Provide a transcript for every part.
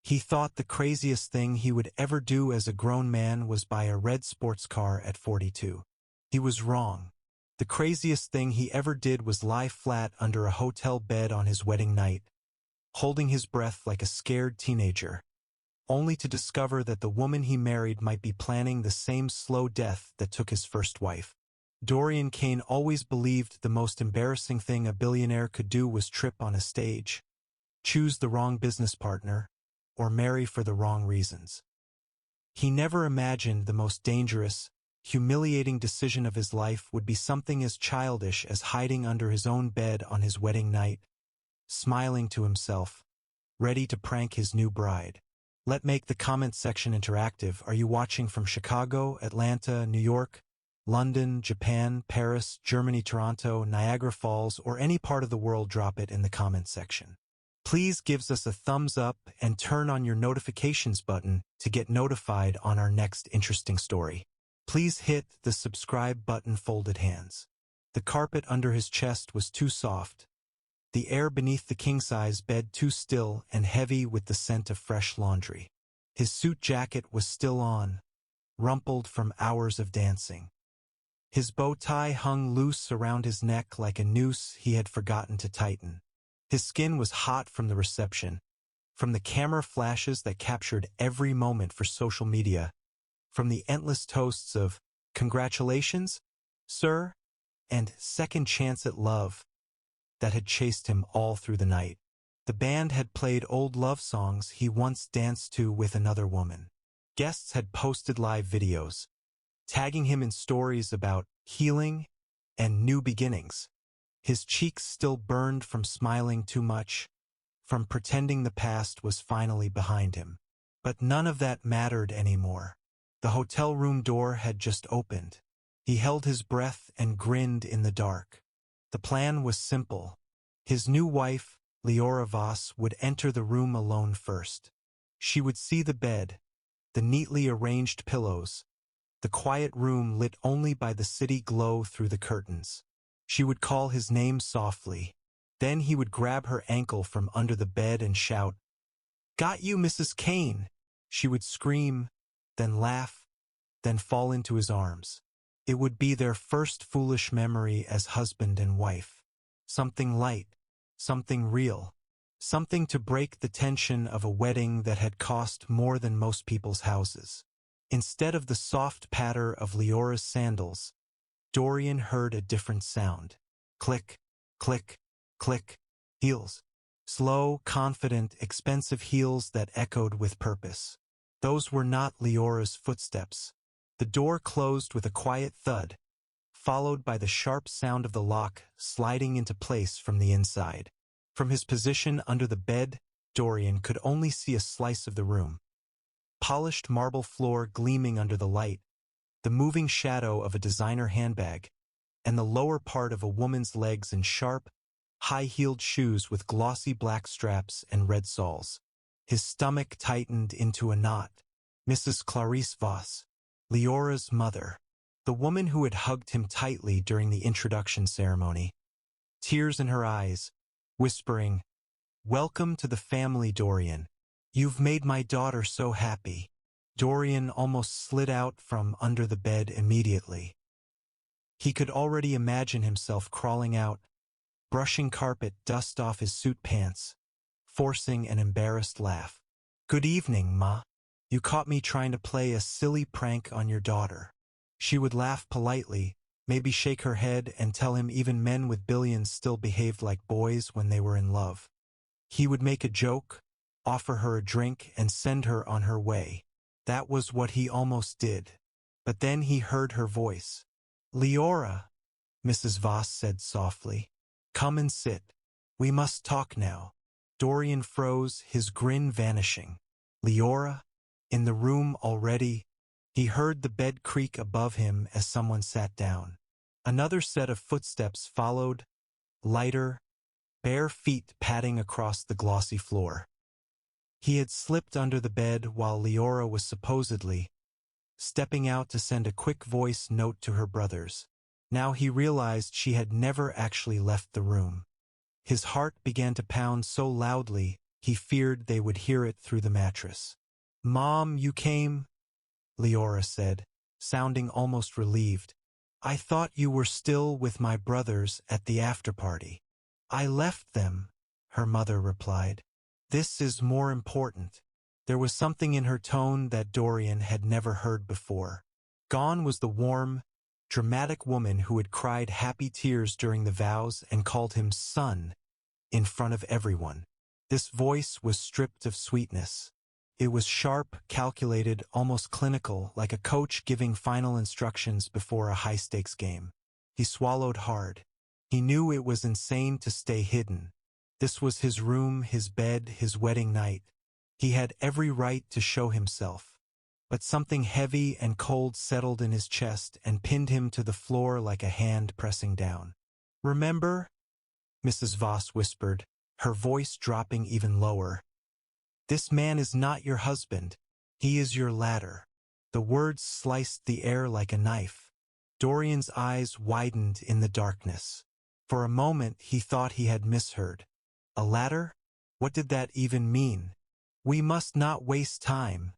He thought the craziest thing he would ever do as a grown man was buy a red sports car at 42. He was wrong. The craziest thing he ever did was lie flat under a hotel bed on his wedding night, holding his breath like a scared teenager, only to discover that the woman he married might be planning the same slow death that took his first wife. Dorian Kane always believed the most embarrassing thing a billionaire could do was trip on a stage, choose the wrong business partner, or marry for the wrong reasons. He never imagined the most dangerous, humiliating decision of his life would be something as childish as hiding under his own bed on his wedding night, smiling to himself, ready to prank his new bride. Let's make the comment section interactive. Are you watching from Chicago, Atlanta, New York, London, Japan, Paris, Germany, Toronto, Niagara Falls, or any part of the world? Drop it in the comment section. Please give us a thumbs up and turn on your notifications button to get notified on our next interesting story. Please hit the subscribe button. Folded hands. The carpet under his chest was too soft. The air beneath the king-size bed too still and heavy with the scent of fresh laundry. His suit jacket was still on, rumpled from hours of dancing. His bow tie hung loose around his neck like a noose he had forgotten to tighten. His skin was hot from the reception, from the camera flashes that captured every moment for social media, from the endless toasts of "Congratulations, sir," and "Second chance at love" that had chased him all through the night. The band had played old love songs he once danced to with another woman. Guests had posted live videos, tagging him in stories about healing and new beginnings. His cheeks still burned from smiling too much, from pretending the past was finally behind him. But none of that mattered anymore. The hotel room door had just opened. He held his breath and grinned in the dark. The plan was simple. His new wife, Leora Voss, would enter the room alone first. She would see the bed, the neatly arranged pillows, the quiet room lit only by the city glow through the curtains. She would call his name softly. Then he would grab her ankle from under the bed and shout, "Got you, Mrs. Kane!" She would scream, then laugh, then fall into his arms. It would be their first foolish memory as husband and wife. Something light, something real, something to break the tension of a wedding that had cost more than most people's houses. Instead of the soft patter of Leora's sandals, Dorian heard a different sound. Click, click, click. Heels. Slow, confident, expensive heels that echoed with purpose. Those were not Leora's footsteps. The door closed with a quiet thud, followed by the sharp sound of the lock sliding into place from the inside. From his position under the bed, Dorian could only see a slice of the room. Polished marble floor gleaming under the light, the moving shadow of a designer handbag, and the lower part of a woman's legs in sharp, high-heeled shoes with glossy black straps and red soles. His stomach tightened into a knot. Mrs. Clarice Voss, Leora's mother, the woman who had hugged him tightly during the introduction ceremony, tears in her eyes, whispering, "Welcome to the family, Dorian. You've made my daughter so happy." Dorian almost slid out from under the bed immediately. He could already imagine himself crawling out, brushing carpet dust off his suit pants, forcing an embarrassed laugh. "Good evening, Ma. You caught me trying to play a silly prank on your daughter." She would laugh politely, maybe shake her head and tell him even men with billions still behaved like boys when they were in love. He would make a joke, offer her a drink, and send her on her way. That was what he almost did. But then he heard her voice. "Leora," Mrs. Voss said softly. "Come and sit. We must talk now." Dorian froze, his grin vanishing. Leora? In the room already? He heard the bed creak above him as someone sat down. Another set of footsteps followed, lighter, bare feet padding across the glossy floor. He had slipped under the bed while Leora was supposedly stepping out to send a quick voice note to her brothers. Now he realized she had never actually left the room. His heart began to pound so loudly He feared they would hear it through the mattress. "Mom, you came?" Leora said, sounding almost relieved. "I thought you were still with my brothers at the after-party." "I left them," her mother replied. "This is more important." There was something in her tone that Dorian had never heard before. Gone was the warm, dramatic woman who had cried happy tears during the vows and called him son in front of everyone. This voice was stripped of sweetness. It was sharp, calculated, almost clinical, like a coach giving final instructions before a high-stakes game. He swallowed hard. He knew it was insane to stay hidden. This was his room, his bed, his wedding night. He had every right to show himself. But something heavy and cold settled in his chest and pinned him to the floor like a hand pressing down. "Remember?" Mrs. Voss whispered, her voice dropping even lower. "This man is not your husband. He is your ladder." The words sliced the air like a knife. Dorian's eyes widened in the darkness. For a moment he thought he had misheard. A ladder? What did that even mean? "We must not waste time,"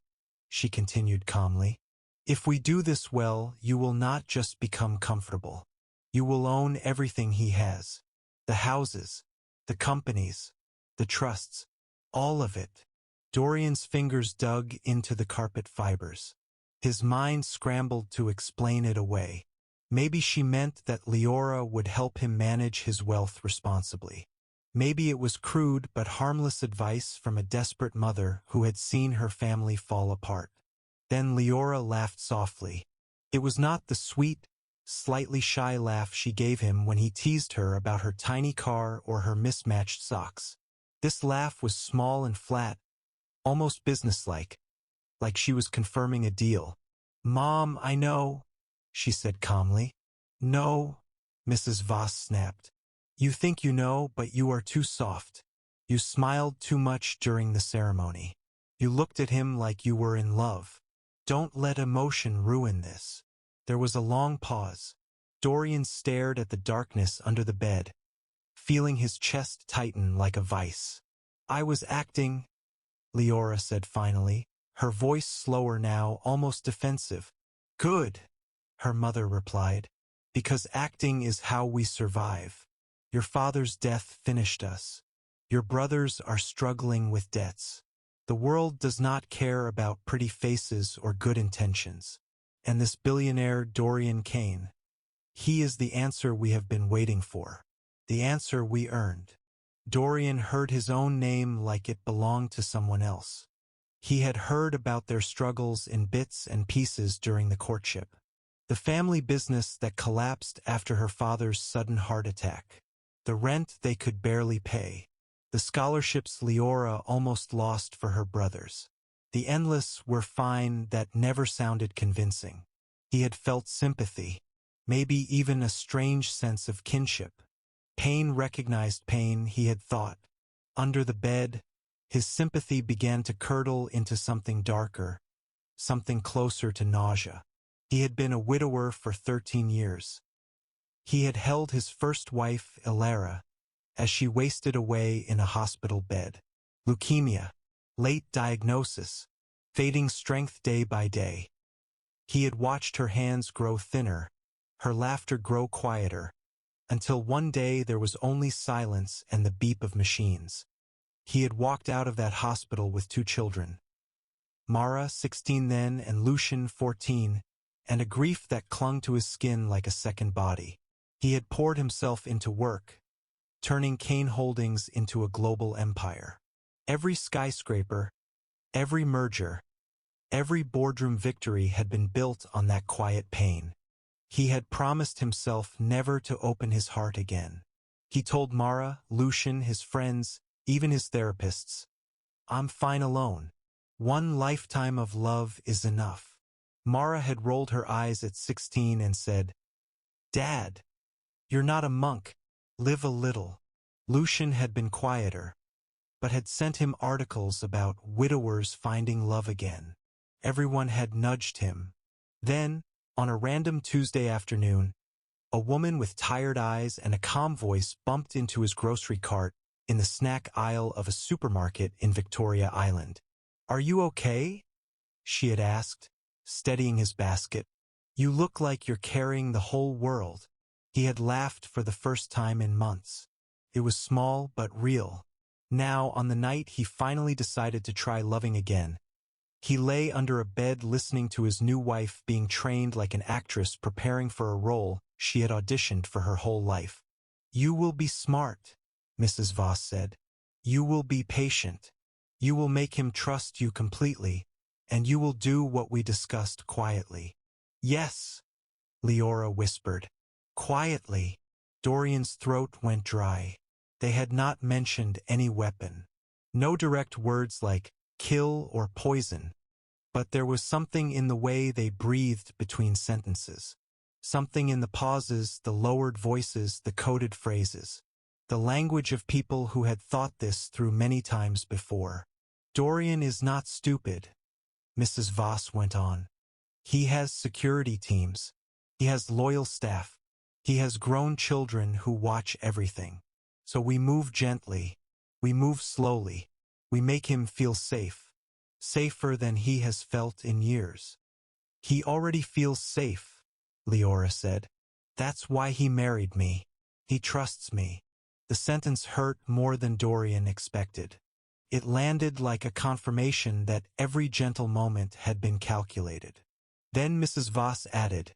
she continued calmly. "If we do this well, you will not just become comfortable. You will own everything he has. The houses, the companies, the trusts, all of it." Dorian's fingers dug into the carpet fibers. His mind scrambled to explain it away. Maybe she meant that Leora would help him manage his wealth responsibly. Maybe it was crude but harmless advice from a desperate mother who had seen her family fall apart. Then Leora laughed softly. It was not the sweet, slightly shy laugh she gave him when he teased her about her tiny car or her mismatched socks. This laugh was small and flat, almost businesslike, like she was confirming a deal. "Mom, I know," she said calmly. "No," Mrs. Voss snapped. "You think you know, but you are too soft. You smiled too much during the ceremony. You looked at him like you were in love. Don't let emotion ruin this." There was a long pause. Dorian stared at the darkness under the bed, feeling his chest tighten like a vice. "I was acting," Leora said finally, her voice slower now, almost defensive. "Good," her mother replied, "because acting is how we survive. Your father's death finished us. Your brothers are struggling with debts. The world does not care about pretty faces or good intentions. And this billionaire Dorian Kane, he is the answer we have been waiting for. The answer we earned." Dorian heard his own name like it belonged to someone else. He had heard about their struggles in bits and pieces during the courtship. The family business that collapsed after her father's sudden heart attack. The rent they could barely pay. The scholarships Leora almost lost for her brothers. The endless "we're fine" that never sounded convincing. He had felt sympathy, maybe even a strange sense of kinship. Pain recognized pain, he had thought. Under the bed, his sympathy began to curdle into something darker, something closer to nausea. He had been a widower for 13 years. He had held his first wife, Ilara, as she wasted away in a hospital bed. Leukemia, late diagnosis, fading strength day by day. He had watched her hands grow thinner, her laughter grow quieter, until one day there was only silence and the beep of machines. He had walked out of that hospital with 2 children. Mara, 16 then, and Lucian, 14, and a grief that clung to his skin like a second body. He had poured himself into work, turning Kane Holdings into a global empire. Every skyscraper, every merger, every boardroom victory had been built on that quiet pain. He had promised himself never to open his heart again. He told Mara, Lucian, his friends, even his therapists, "I'm fine alone. One lifetime of love is enough." Mara had rolled her eyes at 16 and said, "Dad, you're not a monk. Live a little." Lucian had been quieter, but had sent him articles about widowers finding love again. Everyone had nudged him. Then, on a random Tuesday afternoon, a woman with tired eyes and a calm voice bumped into his grocery cart, in the snack aisle of a supermarket in Victoria Island. "Are you okay?" she had asked, steadying his basket. "You look like you're carrying the whole world." He had laughed for the first time in months. It was small but real. Now, on the night he finally decided to try loving again, he lay under a bed listening to his new wife being trained like an actress preparing for a role she had auditioned for her whole life. "You will be smart," Mrs. Voss said. "You will be patient. You will make him trust you completely, and you will do what we discussed quietly." "Yes," Leora whispered. Quietly. Dorian's throat went dry. They had not mentioned any weapon. No direct words like kill or poison. But there was something in the way they breathed between sentences. Something in the pauses, the lowered voices, the coded phrases. The language of people who had thought this through many times before. "Dorian is not stupid," Mrs. Voss went on. "He has security teams. He has loyal staff. He has grown children who watch everything. So we move gently. We move slowly. We make him feel safe. Safer than he has felt in years." "He already feels safe," Leora said. "That's why he married me. He trusts me." The sentence hurt more than Dorian expected. It landed like a confirmation that every gentle moment had been calculated. Then Mrs. Voss added,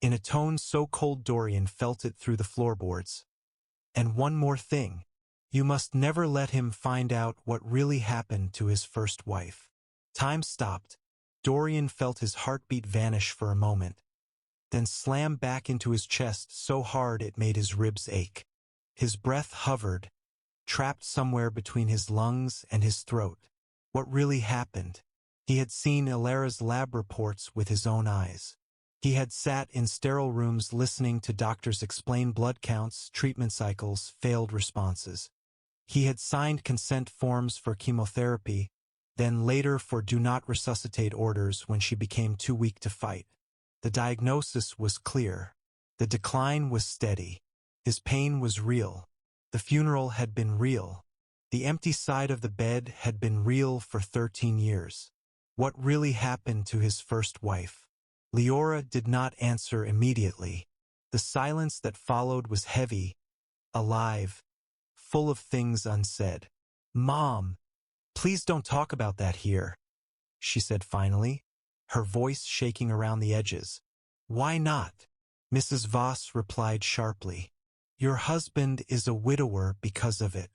in a tone so cold Dorian felt it through the floorboards, "And one more thing. You must never let him find out what really happened to his first wife." Time stopped. Dorian felt his heartbeat vanish for a moment, then slam back into his chest so hard it made his ribs ache. His breath hovered, trapped somewhere between his lungs and his throat. What really happened? He had seen Ilara's lab reports with his own eyes. He had sat in sterile rooms listening to doctors explain blood counts, treatment cycles, failed responses. He had signed consent forms for chemotherapy, then later for do not resuscitate orders when she became too weak to fight. The diagnosis was clear. The decline was steady. His pain was real. The funeral had been real. The empty side of the bed had been real for 13 years. What really happened to his first wife? Leora did not answer immediately. The silence that followed was heavy, alive, full of things unsaid. "Mom, please don't talk about that here," she said finally, her voice shaking around the edges. "Why not?" Mrs. Voss replied sharply. "Your husband is a widower because of it.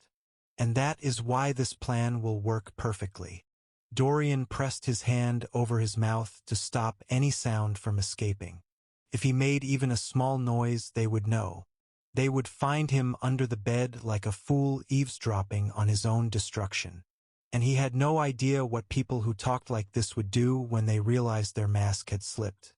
And that is why this plan will work perfectly." Dorian pressed his hand over his mouth to stop any sound from escaping. If he made even a small noise, they would know. They would find him under the bed like a fool eavesdropping on his own destruction. And he had no idea what people who talked like this would do when they realized their mask had slipped.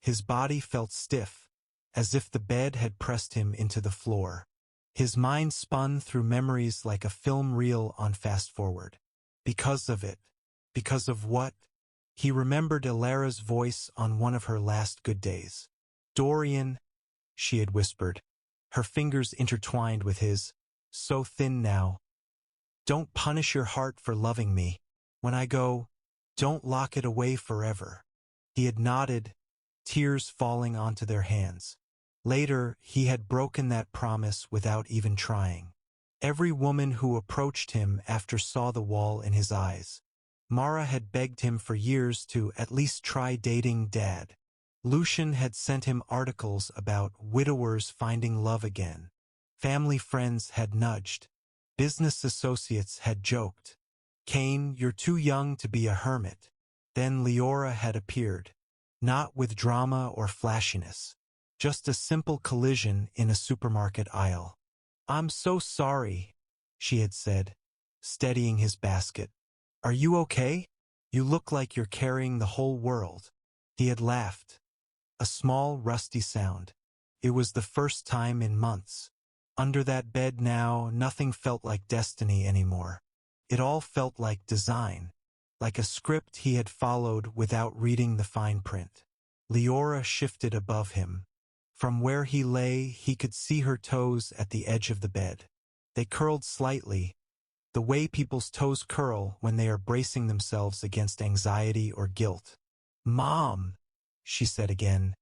His body felt stiff, as if the bed had pressed him into the floor. His mind spun through memories like a film reel on fast forward. Because of it. Because of what? He remembered Ilara's voice on one of her last good days. "Dorian," she had whispered, her fingers intertwined with his, so thin now. "Don't punish your heart for loving me. When I go, don't lock it away forever." He had nodded, tears falling onto their hands. Later, he had broken that promise without even trying. Every woman who approached him after saw the wall in his eyes. Mara had begged him for years to at least try dating Dad. Lucian had sent him articles about widowers finding love again. Family friends had nudged. Business associates had joked. "Kane, you're too young to be a hermit." Then Leora had appeared. Not with drama or flashiness. Just a simple collision in a supermarket aisle. "I'm so sorry," she had said, steadying his basket. "Are you okay? You look like you're carrying the whole world." He had laughed. A small, rusty sound. It was the first time in months. Under that bed now, nothing felt like destiny anymore. It all felt like design. Like a script he had followed without reading the fine print. Leora shifted above him. From where he lay, he could see her toes at the edge of the bed. They curled slightly, the way people's toes curl when they are bracing themselves against anxiety or guilt. "Mom," she said again,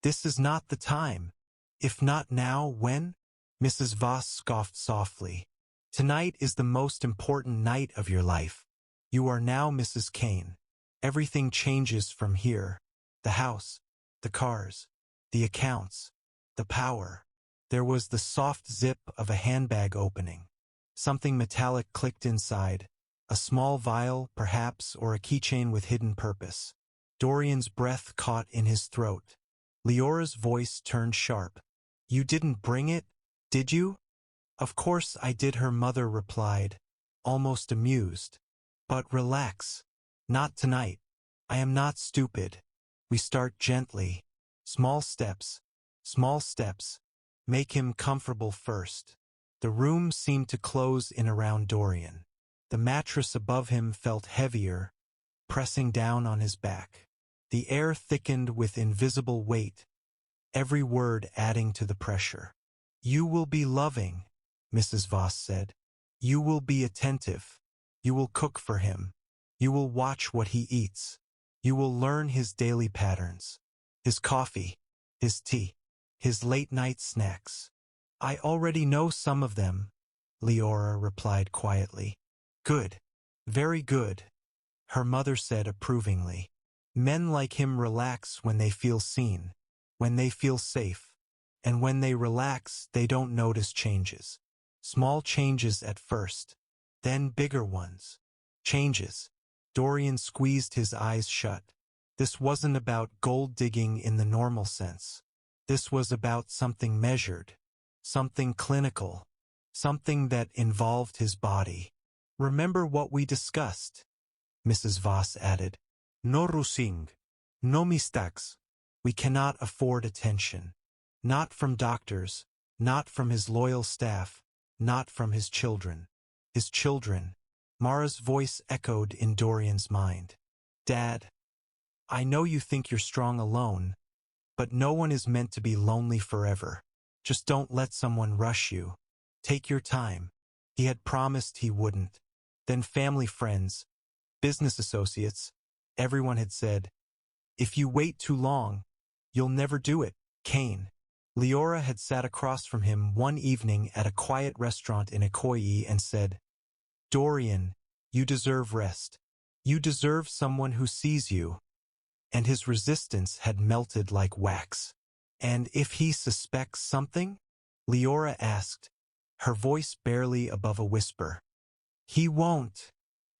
"this is not the time. If not now, when?" Mrs. Voss scoffed softly. "Tonight is the most important night of your life. You are now Mrs. Kane. Everything changes from here. The house, the cars, the accounts, the power." There was the soft zip of a handbag opening. Something metallic clicked inside, a small vial, perhaps, or a keychain with hidden purpose. Dorian's breath caught in his throat. Leora's voice turned sharp. "You didn't bring it, did you?" "Of course I did," her mother replied, almost amused. "But relax. Not tonight. I am not stupid. We start gently. Small steps. Small steps. Make him comfortable first." The room seemed to close in around Dorian. The mattress above him felt heavier, pressing down on his back. The air thickened with invisible weight, every word adding to the pressure. "You will be loving," Mrs. Voss said. "You will be attentive. You will cook for him. You will watch what he eats. You will learn his daily patterns. His coffee, his tea, his late-night snacks." "I already know some of them," Leora replied quietly. "Good. Very good," her mother said approvingly. "Men like him relax when they feel seen, when they feel safe. And when they relax, they don't notice changes. Small changes at first, then bigger ones. Changes." Dorian squeezed his eyes shut. This wasn't about gold digging in the normal sense. This was about something measured. Something clinical, something that involved his body. "Remember what we discussed," Mrs. Voss added. "No rushing, no mistakes. We cannot afford attention. Not from doctors, not from his loyal staff, not from his children." His children. Mara's voice echoed in Dorian's mind. "Dad, I know you think you're strong alone, but no one is meant to be lonely forever. Just don't let someone rush you. Take your time." He had promised he wouldn't. Then family, friends, business associates, everyone had said, "If you wait too long, you'll never do it, Kane." Leora had sat across from him one evening at a quiet restaurant in Ikoyi and said, "Dorian, you deserve rest. You deserve someone who sees you." And his resistance had melted like wax. "And if he suspects something?" Leora asked, her voice barely above a whisper. "He won't,"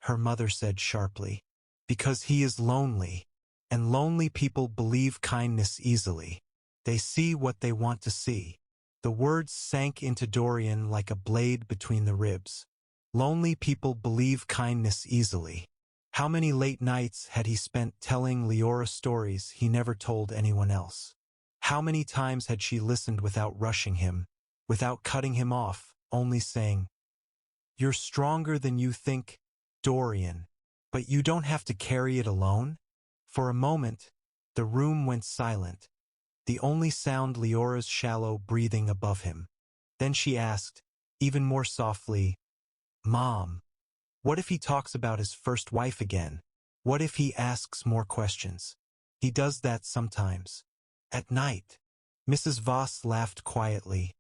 her mother said sharply, "because he is lonely, and lonely people believe kindness easily. They see what they want to see." The words sank into Dorian like a blade between the ribs. Lonely people believe kindness easily. How many late nights had he spent telling Leora stories he never told anyone else? How many times had she listened without rushing him, without cutting him off, only saying, "You're stronger than you think, Dorian, but you don't have to carry it alone?" For a moment, the room went silent, the only sound Leora's shallow breathing above him. Then she asked, even more softly, "Mom, what if he talks about his first wife again? What if he asks more questions? He does that sometimes. At night." Mrs. Voss laughed quietly,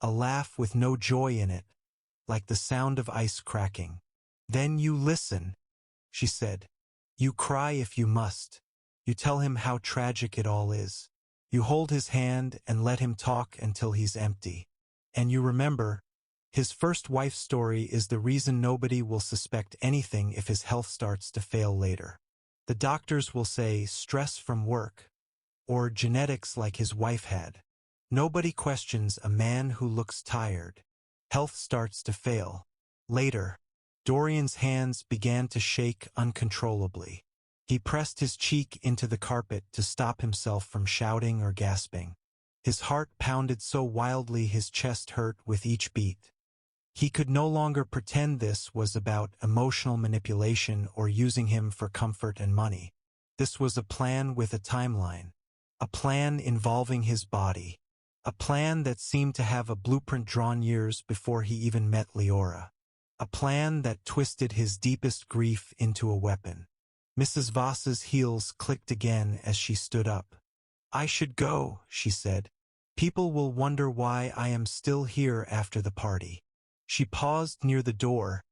a laugh with no joy in it, like the sound of ice cracking. "Then you listen," she said. "You cry if you must. You tell him how tragic it all is. You hold his hand and let him talk until he's empty. And you remember, his first wife's story is the reason nobody will suspect anything if his health starts to fail later. The doctors will say stress from work, or genetics like his wife had. Nobody questions a man who looks tired. Health starts to fail. Later, Dorian's hands began to shake uncontrollably. He pressed his cheek into the carpet to stop himself from shouting or gasping. His heart pounded so wildly his chest hurt with each beat. He could no longer pretend this was about emotional manipulation or using him for comfort and money. This was a plan with a timeline. A plan involving his body. A plan that seemed to have a blueprint drawn years before he even met Leora. A plan that twisted his deepest grief into a weapon. Mrs. Voss's heels clicked again as she stood up. "I should go," she said. "People will wonder why I am still here after the party." She paused near the door,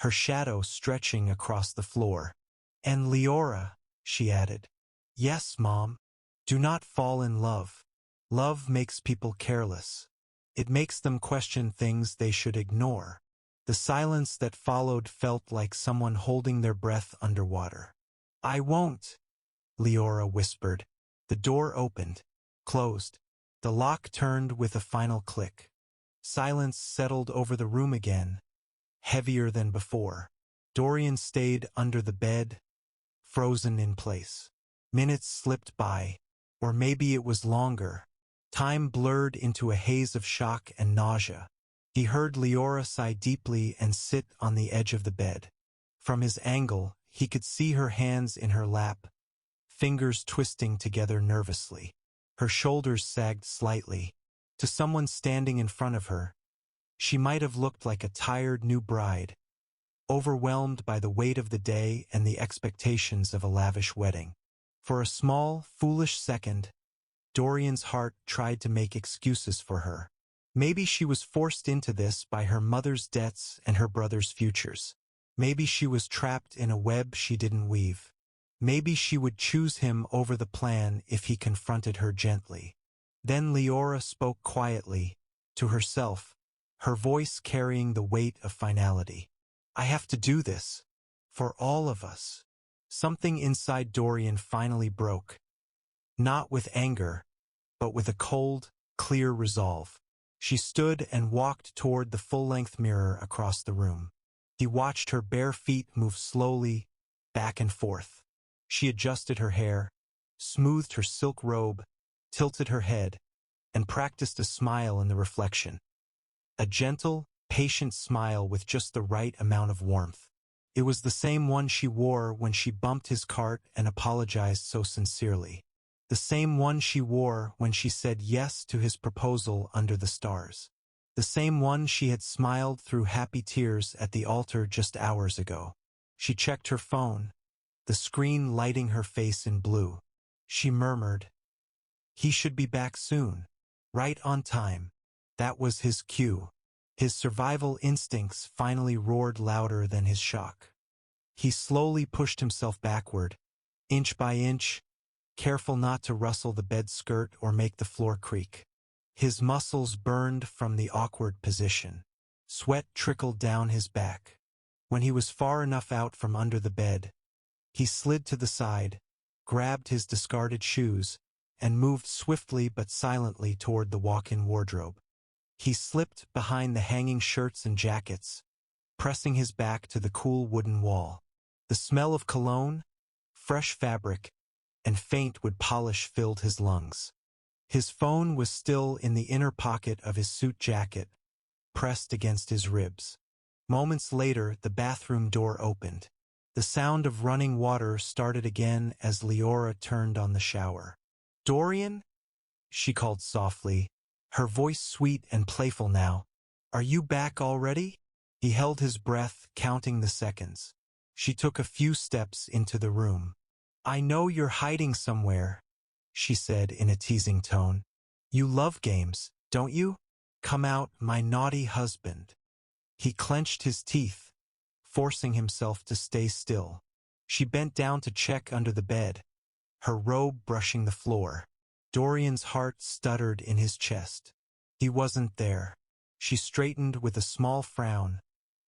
her shadow stretching across the floor. "And Leora," she added. "Yes, Mom. Do not fall in love. Love makes people careless. It makes them question things they should ignore." The silence that followed felt like someone holding their breath underwater. "I won't," Leora whispered. The door opened, closed. The lock turned with a final click. Silence settled over the room again, heavier than before. Dorian stayed under the bed, frozen in place. Minutes slipped by, or maybe it was longer. Time blurred into a haze of shock and nausea. He heard Leora sigh deeply and sit on the edge of the bed. From his angle, he could see her hands in her lap, fingers twisting together nervously. Her shoulders sagged slightly. To someone standing in front of her, she might have looked like a tired new bride, overwhelmed by the weight of the day and the expectations of a lavish wedding. For a small, foolish second, Dorian's heart tried to make excuses for her. Maybe she was forced into this by her mother's debts and her brother's futures. Maybe she was trapped in a web she didn't weave. Maybe she would choose him over the plan if he confronted her gently. Then Leora spoke quietly, to herself, her voice carrying the weight of finality. "I have to do this. For all of us." Something inside Dorian finally broke. Not with anger, but with a cold, clear resolve. She stood and walked toward the full-length mirror across the room. He watched her bare feet move slowly, back and forth. She adjusted her hair, smoothed her silk robe, tilted her head, and practiced a smile in the reflection. A gentle, patient smile with just the right amount of warmth. It was the same one she wore when she bumped his cart and apologized so sincerely. The same one she wore when she said yes to his proposal under the stars. The same one she had smiled through happy tears at the altar just hours ago. She checked her phone, the screen lighting her face in blue. She murmured, "He should be back soon. Right on time." That was his cue. His survival instincts finally roared louder than his shock. He slowly pushed himself backward, inch by inch, careful not to rustle the bed skirt or make the floor creak. His muscles burned from the awkward position. Sweat trickled down his back. When he was far enough out from under the bed, he slid to the side, grabbed his discarded shoes, and moved swiftly but silently toward the walk-in wardrobe. He slipped behind the hanging shirts and jackets, pressing his back to the cool wooden wall. The smell of cologne, fresh fabric, and faint wood polish filled his lungs. His phone was still in the inner pocket of his suit jacket, pressed against his ribs. Moments later, the bathroom door opened. The sound of running water started again as Leora turned on the shower. "Dorian?" she called softly, her voice sweet and playful now. "Are you back already?" He held his breath, counting the seconds. She took a few steps into the room. "I know you're hiding somewhere," she said in a teasing tone. "You love games, don't you? Come out, my naughty husband." He clenched his teeth, forcing himself to stay still. She bent down to check under the bed, her robe brushing the floor. Dorian's heart stuttered in his chest. He wasn't there. She straightened with a small frown,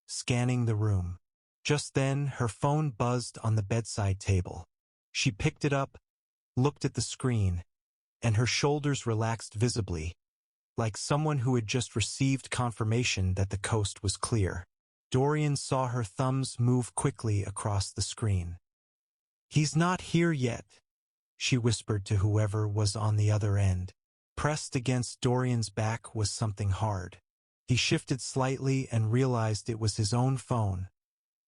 scanning the room. Just then, her phone buzzed on the bedside table. She picked it up, looked at the screen, and her shoulders relaxed visibly, like someone who had just received confirmation that the coast was clear. Dorian saw her thumbs move quickly across the screen. "He's not here yet," she whispered to whoever was on the other end. Pressed against Dorian's back was something hard. He shifted slightly and realized it was his own phone,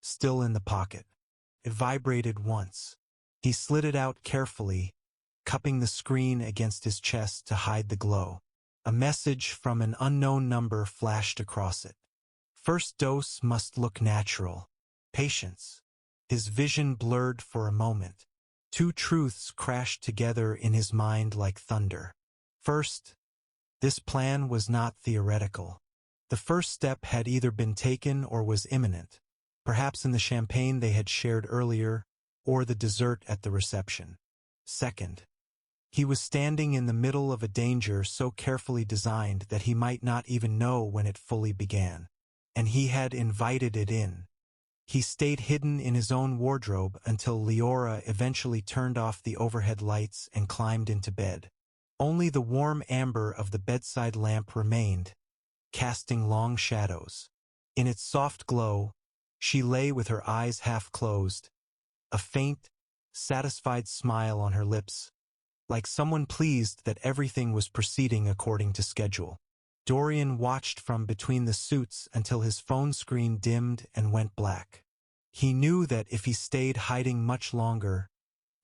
still in the pocket. It vibrated once. He slid it out carefully, cupping the screen against his chest to hide the glow. A message from an unknown number flashed across it. First dose must look natural. Patience. His vision blurred for a moment. Two truths crashed together in his mind like thunder. First, this plan was not theoretical. The first step had either been taken or was imminent, perhaps in the champagne they had shared earlier, or the dessert at the reception. Second, he was standing in the middle of a danger so carefully designed that he might not even know when it fully began. And he had invited it in. He stayed hidden in his own wardrobe until Leora eventually turned off the overhead lights and climbed into bed. Only the warm amber of the bedside lamp remained, casting long shadows. In its soft glow, she lay with her eyes half closed, a faint, satisfied smile on her lips, like someone pleased that everything was proceeding according to schedule. Dorian watched from between the suits until his phone screen dimmed and went black. He knew that if he stayed hiding much longer,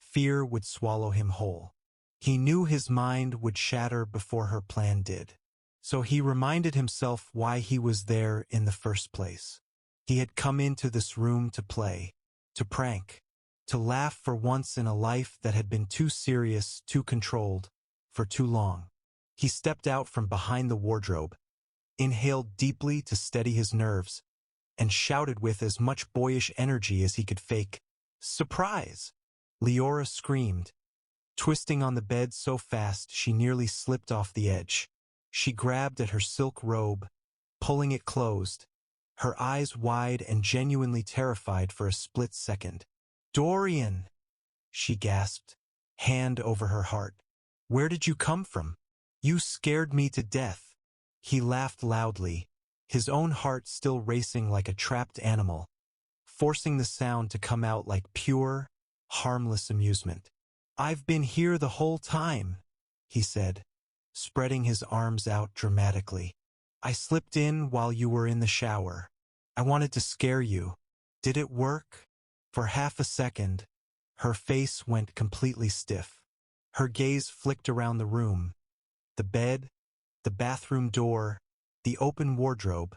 fear would swallow him whole. He knew his mind would shatter before her plan did. So he reminded himself why he was there in the first place. He had come into this room to play, to prank, to laugh for once in a life that had been too serious, too controlled, for too long. He stepped out from behind the wardrobe, inhaled deeply to steady his nerves, and shouted with as much boyish energy as he could fake, "Surprise!" Leora screamed, twisting on the bed so fast she nearly slipped off the edge. She grabbed at her silk robe, pulling it closed, her eyes wide and genuinely terrified for a split second. "Dorian!" she gasped, hand over her heart. "Where did you come from? You scared me to death." He laughed loudly, his own heart still racing like a trapped animal, forcing the sound to come out like pure, harmless amusement. "I've been here the whole time," he said, spreading his arms out dramatically. "I slipped in while you were in the shower. I wanted to scare you. Did it work?" For half a second, her face went completely stiff. Her gaze flicked around the room. The bed, the bathroom door, the open wardrobe,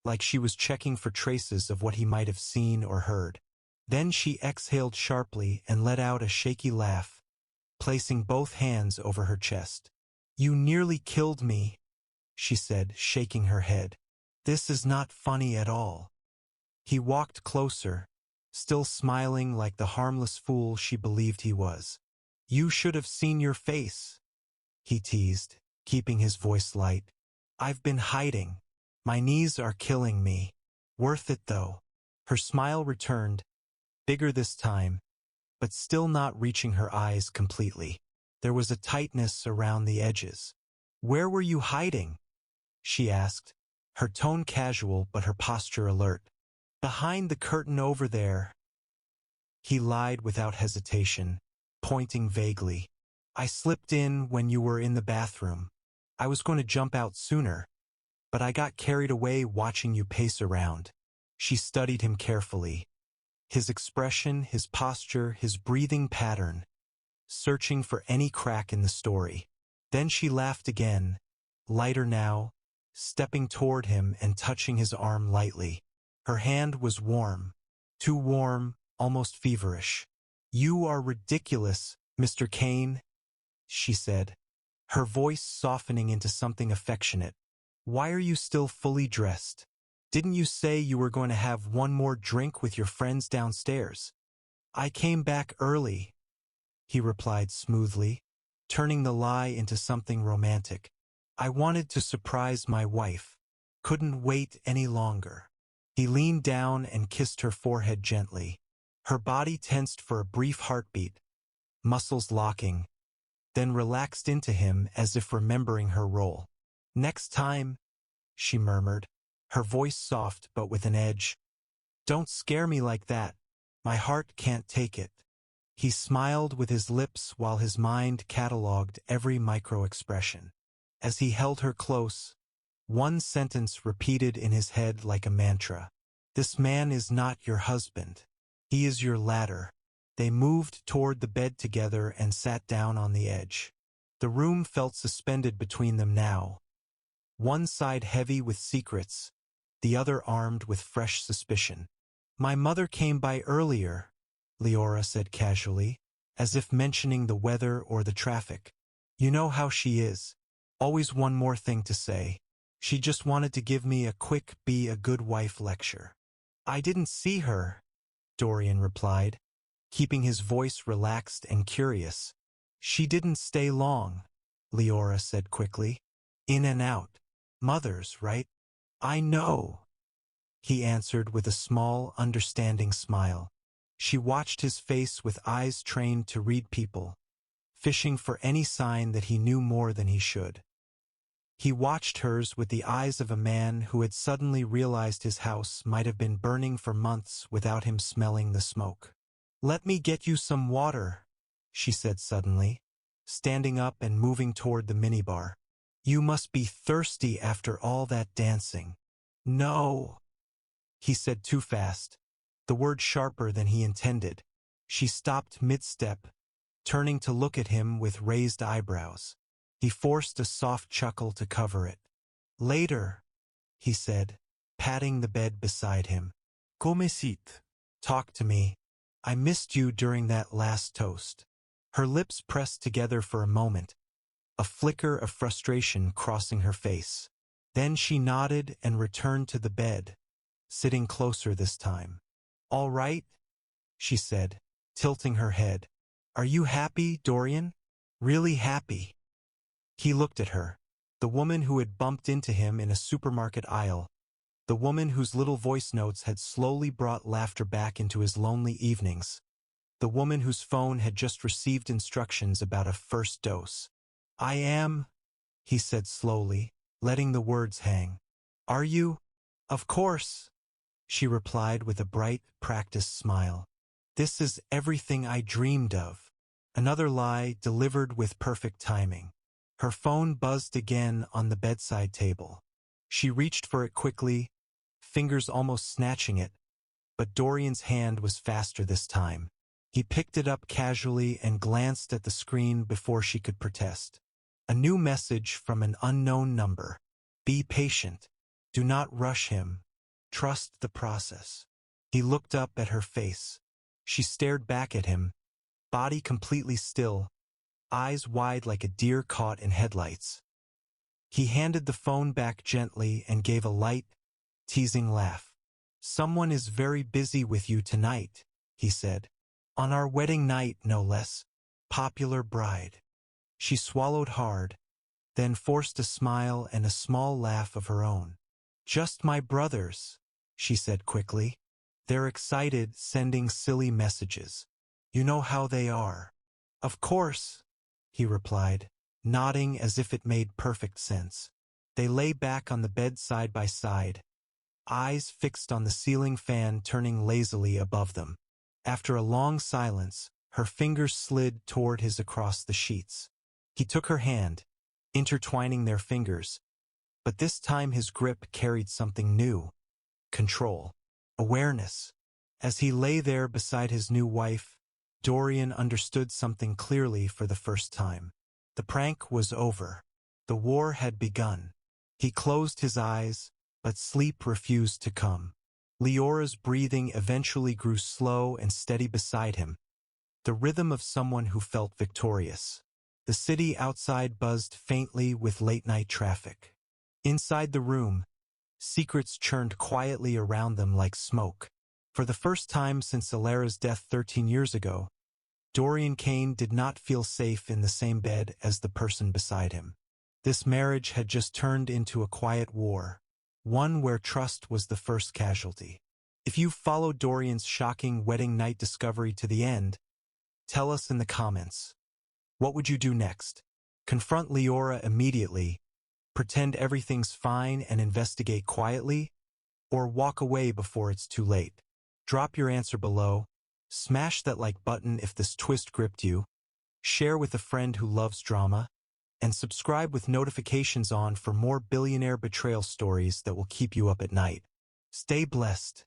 like she was checking for traces of what he might have seen or heard. Then she exhaled sharply and let out a shaky laugh, placing both hands over her chest. "You nearly killed me," she said, shaking her head. "This is not funny at all." He walked closer, still smiling like the harmless fool she believed he was. "You should have seen your face," he teased, keeping his voice light. "I've been hiding. My knees are killing me. Worth it though." Her smile returned, bigger this time, but still not reaching her eyes completely. There was a tightness around the edges. "Where were you hiding?" she asked, her tone casual but her posture alert. "Behind the curtain over there." He lied without hesitation, pointing vaguely. "I slipped in when you were in the bathroom. I was going to jump out sooner, but I got carried away watching you pace around." She studied him carefully, his expression, his posture, his breathing pattern, searching for any crack in the story. Then she laughed again, lighter now, stepping toward him and touching his arm lightly. Her hand was warm, too warm, almost feverish. "You are ridiculous, Mr. Kane," she said, her voice softening into something affectionate. "Why are you still fully dressed? Didn't you say you were going to have one more drink with your friends downstairs?" "I came back early," he replied smoothly, turning the lie into something romantic. "I wanted to surprise my wife. Couldn't wait any longer." He leaned down and kissed her forehead gently. Her body tensed for a brief heartbeat, muscles locking, then relaxed into him as if remembering her role. "Next time," she murmured, her voice soft but with an edge. "Don't scare me like that. My heart can't take it." He smiled with his lips while his mind catalogued every micro-expression. As he held her close, one sentence repeated in his head like a mantra. "This man is not your husband. He is your ladder." They moved toward the bed together and sat down on the edge. The room felt suspended between them now. One side heavy with secrets, the other armed with fresh suspicion. "My mother came by earlier," Leora said casually, as if mentioning the weather or the traffic. "You know how she is. Always one more thing to say. She just wanted to give me a quick be a good wife lecture." "I didn't see her," Dorian replied, keeping his voice relaxed and curious. "She didn't stay long," Leora said quickly. "In and out. Mothers, right?" "I know," he answered with a small, understanding smile. She watched his face with eyes trained to read people, fishing for any sign that he knew more than he should. He watched hers with the eyes of a man who had suddenly realized his house might have been burning for months without him smelling the smoke. "Let me get you some water," she said suddenly, standing up and moving toward the minibar. "You must be thirsty after all that dancing." "No," he said too fast, the word sharper than he intended. She stopped mid-step, turning to look at him with raised eyebrows. He forced a soft chuckle to cover it. "Later," he said, patting the bed beside him. "Come sit. Talk to me. I missed you during that last toast." Her lips pressed together for a moment, a flicker of frustration crossing her face. Then she nodded and returned to the bed, sitting closer this time. "All right," she said, tilting her head. "Are you happy, Dorian? Really happy?" He looked at her, the woman who had bumped into him in a supermarket aisle, the woman whose little voice notes had slowly brought laughter back into his lonely evenings, the woman whose phone had just received instructions about a first dose. "I am," he said slowly, letting the words hang. "Are you?" "Of course," she replied with a bright, practiced smile. "This is everything I dreamed of." Another lie delivered with perfect timing. Her phone buzzed again on the bedside table. She reached for it quickly, fingers almost snatching it, but Dorian's hand was faster this time. He picked it up casually and glanced at the screen before she could protest. A new message from an unknown number. "Be patient. Do not rush him. Trust the process." He looked up at her face. She stared back at him, body completely still, eyes wide like a deer caught in headlights. He handed the phone back gently and gave a light, teasing laugh. "Someone is very busy with you tonight," he said. "On our wedding night, no less. Popular bride." She swallowed hard, then forced a smile and a small laugh of her own. "Just my brothers," she said quickly. "They're excited, sending silly messages. You know how they are." "Of course," he replied, nodding as if it made perfect sense. They lay back on the bed side by side, eyes fixed on the ceiling fan turning lazily above them. After a long silence, her fingers slid toward his across the sheets. He took her hand, intertwining their fingers, but this time his grip carried something new. Control. Awareness. As he lay there beside his new wife, Dorian understood something clearly for the first time. The prank was over. The war had begun. He closed his eyes, but sleep refused to come. Leora's breathing eventually grew slow and steady beside him, the rhythm of someone who felt victorious. The city outside buzzed faintly with late-night traffic. Inside the room, secrets churned quietly around them like smoke. For the first time since Alara's death 13 years ago, Dorian Kane did not feel safe in the same bed as the person beside him. This marriage had just turned into a quiet war, one where trust was the first casualty. If you followed Dorian's shocking wedding night discovery to the end, tell us in the comments. What would you do next? Confront Leora immediately, pretend everything's fine and investigate quietly, or walk away before it's too late? Drop your answer below, smash that like button if this twist gripped you, share with a friend who loves drama, and subscribe with notifications on for more billionaire betrayal stories that will keep you up at night. Stay blessed.